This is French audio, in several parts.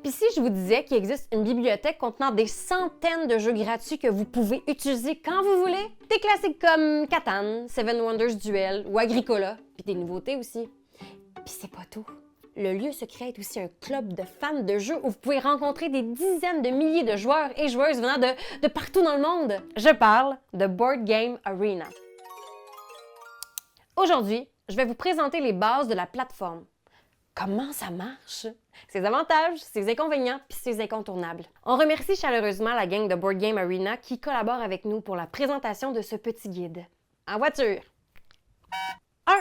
Puis si je vous disais qu'il existe une bibliothèque contenant des centaines de jeux gratuits que vous pouvez utiliser quand vous voulez, des classiques comme Catan, Seven Wonders Duel ou Agricola, puis des nouveautés aussi. Puis c'est pas tout. Le lieu secret est aussi un club de fans de jeux où vous pouvez rencontrer des dizaines de milliers de joueurs et joueuses venant de partout dans le monde. Je parle de Board Game Arena. Aujourd'hui, je vais vous présenter les bases de la plateforme. Comment ça marche? Ses avantages, ses inconvénients, puis ses incontournables. On remercie chaleureusement la gang de Board Game Arena qui collabore avec nous pour la présentation de ce petit guide. En voiture! 1.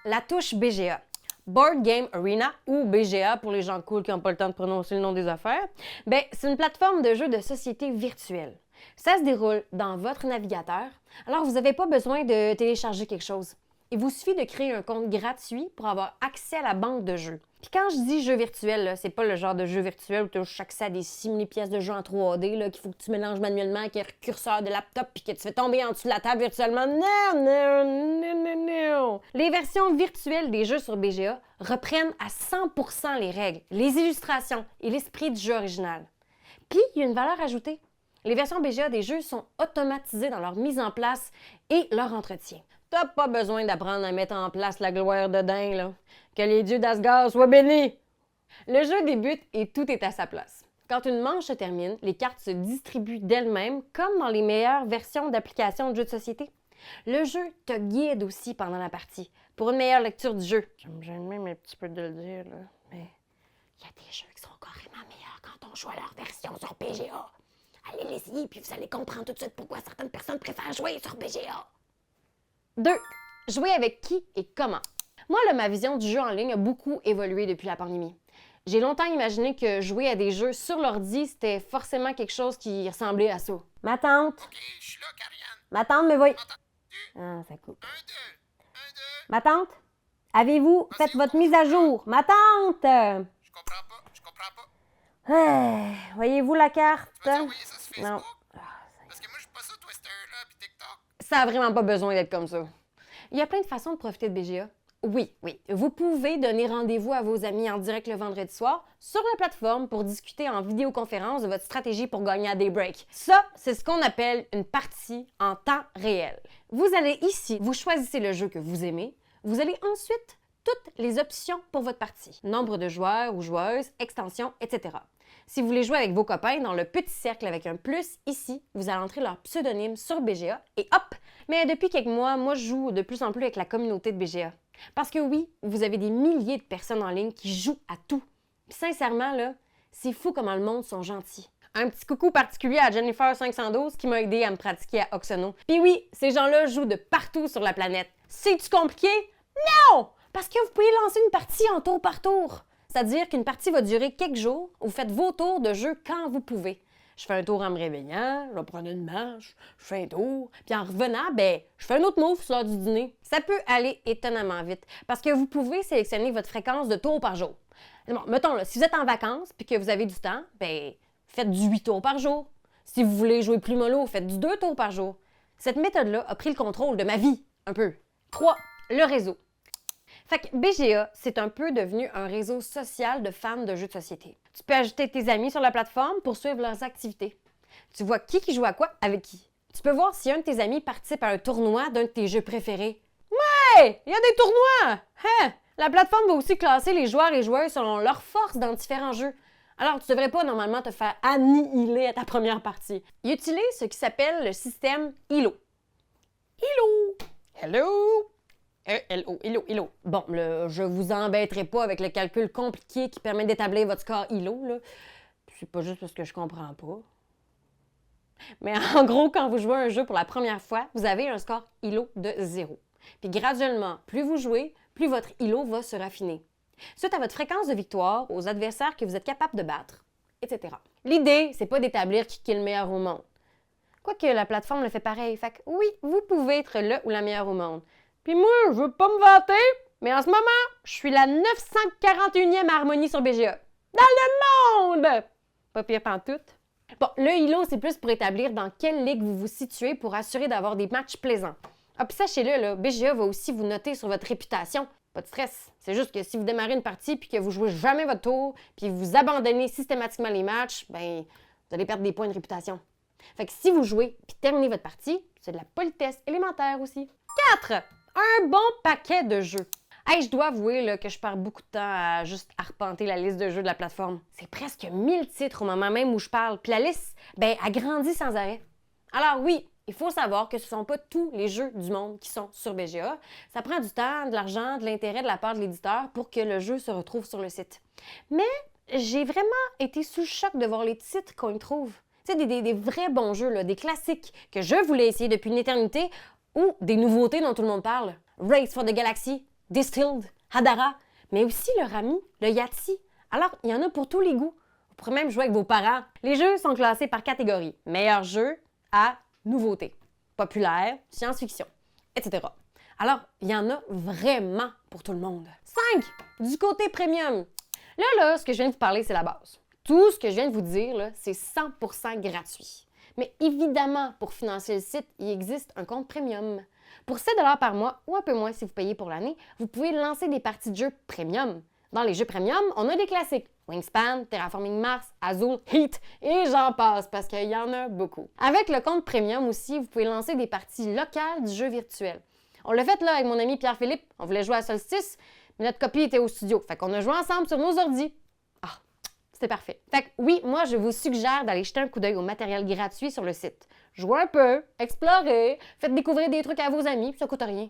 La touche BGA. Board Game Arena, ou BGA pour les gens cool qui n'ont pas le temps de prononcer le nom des affaires, c'est une plateforme de jeux de société virtuelle. Ça se déroule dans votre navigateur, alors vous n'avez pas besoin de télécharger quelque chose. Il vous suffit de créer un compte gratuit pour avoir accès à la banque de jeux. Puis quand je dis jeu virtuel, c'est pas le genre de jeu virtuel où tu as accès à des simili-pièces de jeu en 3D qu'il faut que tu mélanges manuellement avec un curseur de laptop puis que tu fais tomber en dessous de la table virtuellement. Non! Les versions virtuelles des jeux sur BGA reprennent à 100% les règles, les illustrations et l'esprit du jeu original. Puis, il y a une valeur ajoutée. Les versions BGA des jeux sont automatisées dans leur mise en place et leur entretien. T'as pas besoin d'apprendre à mettre en place la gloire de dingue, là. Que les dieux d'Asgard soient bénis! Le jeu débute et tout est à sa place. Quand une manche se termine, les cartes se distribuent d'elles-mêmes, comme dans les meilleures versions d'applications de jeux de société. Le jeu te guide aussi pendant la partie, pour une meilleure lecture du jeu. J'aime même un petit peu de le dire, là, mais il y a des jeux qui sont carrément meilleurs quand on joue à leur version sur BGA. Allez les essayer, puis vous allez comprendre tout de suite pourquoi certaines personnes préfèrent jouer sur BGA. 2. Jouer avec qui et comment? Moi, ma vision du jeu en ligne a beaucoup évolué depuis la pandémie. J'ai longtemps imaginé que jouer à des jeux sur l'ordi, c'était forcément quelque chose qui ressemblait à ça. Ma tante! Ok, je suis là, Karianne. Ma tante me voit. M'entends-tu? Ah, ça coupe. 1, 2, 1, 2. Ma tante? Avez-vous fait votre mise à jour? Ma tante! Je comprends pas. Voyez-vous la carte? Tu vas envoyer ça sur Facebook? Non. Parce que moi, je suis pas ça, Twister, là, puis TikTok. Ça n'a vraiment pas besoin d'être comme ça. Il y a plein de façons de profiter de BGA. Oui. Vous pouvez donner rendez-vous à vos amis en direct le vendredi soir sur la plateforme pour discuter en vidéoconférence de votre stratégie pour gagner à des breaks. Ça, c'est ce qu'on appelle une partie en temps réel. Vous allez ici, vous choisissez le jeu que vous aimez. Vous allez ensuite toutes les options pour votre partie. Nombre de joueurs ou joueuses, extensions, etc. Si vous voulez jouer avec vos copains dans le petit cercle avec un plus, ici, vous allez entrer leur pseudonyme sur BGA et hop! Mais depuis quelques mois, moi, je joue de plus en plus avec la communauté de BGA. Parce que oui, vous avez des milliers de personnes en ligne qui jouent à tout. Puis sincèrement, là, c'est fou comment le monde sont gentils. Un petit coucou particulier à Jennifer512 qui m'a aidé à me pratiquer à Oxono. Puis oui, ces gens-là jouent de partout sur la planète. C'est-tu compliqué? Non! Parce que vous pouvez lancer une partie en tour par tour. C'est-à-dire qu'une partie va durer quelques jours, vous faites vos tours de jeu quand vous pouvez. Je fais un tour en me réveillant, je vais prendre une marche, je fais un tour, puis en revenant, je fais un autre move sur l'heure du dîner. Ça peut aller étonnamment vite, parce que vous pouvez sélectionner votre fréquence de tours par jour. Bon, mettons, là, si vous êtes en vacances puis que vous avez du temps, faites du 8 tours par jour. Si vous voulez jouer plus mollo, faites du 2 tours par jour. Cette méthode-là a pris le contrôle de ma vie, un peu. 3. Le réseau. Fait que BGA, c'est un peu devenu un réseau social de fans de jeux de société. Tu peux ajouter tes amis sur la plateforme pour suivre leurs activités. Tu vois qui joue à quoi avec qui. Tu peux voir si un de tes amis participe à un tournoi d'un de tes jeux préférés. Ouais! Il y a des tournois! Hein? La plateforme va aussi classer les joueurs et joueuses selon leur force dans différents jeux. Alors, tu ne devrais pas normalement te faire annihiler à ta première partie. Il utilise ce qui s'appelle le système ILO. ILO! Hello! Hello. Bon, là, je vous embêterai pas avec le calcul compliqué qui permet d'établir votre score ILO, là. C'est pas juste parce que je comprends pas. Mais en gros, quand vous jouez à un jeu pour la première fois, vous avez un score ILO de 0. Puis graduellement, plus vous jouez, plus votre ILO va se raffiner. Suite à votre fréquence de victoire, aux adversaires que vous êtes capable de battre, etc. L'idée, c'est pas d'établir qui est le meilleur au monde. Quoique la plateforme le fait pareil, fait que oui, vous pouvez être le ou la meilleure au monde. Puis moi, je veux pas me vanter, mais en ce moment, je suis la 941e harmonie sur BGA. Dans le monde! Pas pire pantoute. Bon, le ILO, c'est plus pour établir dans quelle ligue vous vous situez pour assurer d'avoir des matchs plaisants. Ah, puis sachez-le, là, BGA va aussi vous noter sur votre réputation. Pas de stress. C'est juste que si vous démarrez une partie puis que vous jouez jamais votre tour puis vous abandonnez systématiquement les matchs, ben vous allez perdre des points de réputation. Fait que si vous jouez puis terminez votre partie, c'est de la politesse élémentaire aussi. 4. Un bon paquet de jeux. Hey, je dois avouer là, que je perds beaucoup de temps à juste arpenter la liste de jeux de la plateforme. C'est presque 1000 titres au moment même où je parle. Puis la liste, ben, elle grandit sans arrêt. Alors oui, il faut savoir que ce ne sont pas tous les jeux du monde qui sont sur BGA. Ça prend du temps, de l'argent, de l'intérêt de la part de l'éditeur pour que le jeu se retrouve sur le site. Mais j'ai vraiment été sous le choc de voir les titres qu'on y trouve. Tu sais, des vrais bons jeux, là, des classiques que je voulais essayer depuis une éternité ou des nouveautés dont tout le monde parle. Race for the Galaxy, Distilled, Hadara, mais aussi le Rami, le Yahtzee. Alors, il y en a pour tous les goûts. Vous pourrez même jouer avec vos parents. Les jeux sont classés par catégorie. Meilleur jeu à nouveauté, populaire, science-fiction, etc. Alors, il y en a vraiment pour tout le monde. 5. Du côté premium. Là, ce que je viens de vous parler, c'est la base. Tout ce que je viens de vous dire, là, c'est 100% gratuit. Mais évidemment, pour financer le site, il existe un compte premium. Pour 7 $ par mois, ou un peu moins si vous payez pour l'année, vous pouvez lancer des parties de jeux premium. Dans les jeux premium, on a des classiques. Wingspan, Terraforming Mars, Azul, Heat, et j'en passe parce qu'il y en a beaucoup. Avec le compte premium aussi, vous pouvez lancer des parties locales du jeu virtuel. On l'a fait là avec mon ami Pierre-Philippe. On voulait jouer à Solstice, mais notre copie était au studio. Fait qu'on a joué ensemble sur nos ordis. Ah, c'était parfait. Fait que oui, moi, je vous suggère d'aller jeter un coup d'œil au matériel gratuit sur le site. Jouez un peu, explorez, faites découvrir des trucs à vos amis, puis ça coûte rien.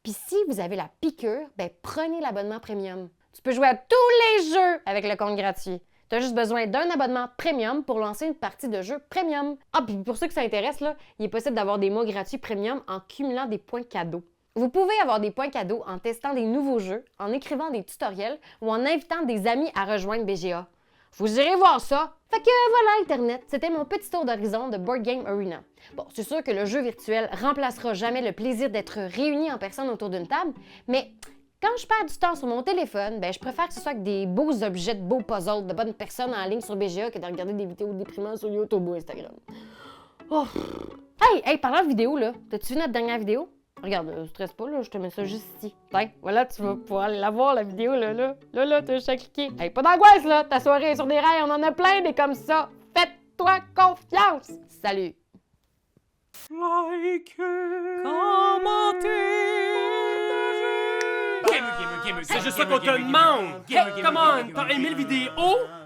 Puis si vous avez la piqûre, ben prenez l'abonnement premium. Tu peux jouer à tous les jeux avec le compte gratuit. Tu as juste besoin d'un abonnement premium pour lancer une partie de jeu premium. Ah, puis pour ceux que ça intéresse, là, il est possible d'avoir des mois gratuits premium en cumulant des points cadeaux. Vous pouvez avoir des points cadeaux en testant des nouveaux jeux, en écrivant des tutoriels ou en invitant des amis à rejoindre BGA. Vous irez voir ça. Fait que voilà Internet, c'était mon petit tour d'horizon de Board Game Arena. Bon, c'est sûr que le jeu virtuel remplacera jamais le plaisir d'être réunis en personne autour d'une table, mais quand je perds du temps sur mon téléphone, ben je préfère que ce soit avec des beaux objets, de beaux puzzles, de bonnes personnes en ligne sur BGA que de regarder des vidéos déprimantes sur YouTube ou Instagram. Oh. Hey, parlant de vidéo, là, t'as-tu vu notre dernière vidéo? Regarde, stresse pas, là, je te mets ça juste ici. Tiens, voilà, tu vas pouvoir aller la voir, la vidéo, là, t'as juste à cliquer. Hey, pas d'angoisse, là, ta soirée est sur des rails, on en a plein des comme ça. Faites-toi confiance. Salut. Likez, commentez, c'est juste ça qu'on te demande! Hey, come on! T'as aimé le vidéo?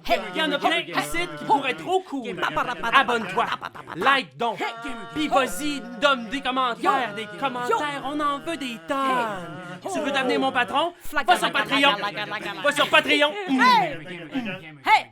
Hey, y'en a plein ici qui pourraient être trop cool! Abonne-toi! Like donc! Pis vas-y, donne des commentaires! Des commentaires, on en veut des tonnes! Tu veux devenir mon patron? Va sur Patreon! Va sur Patreon! Hey!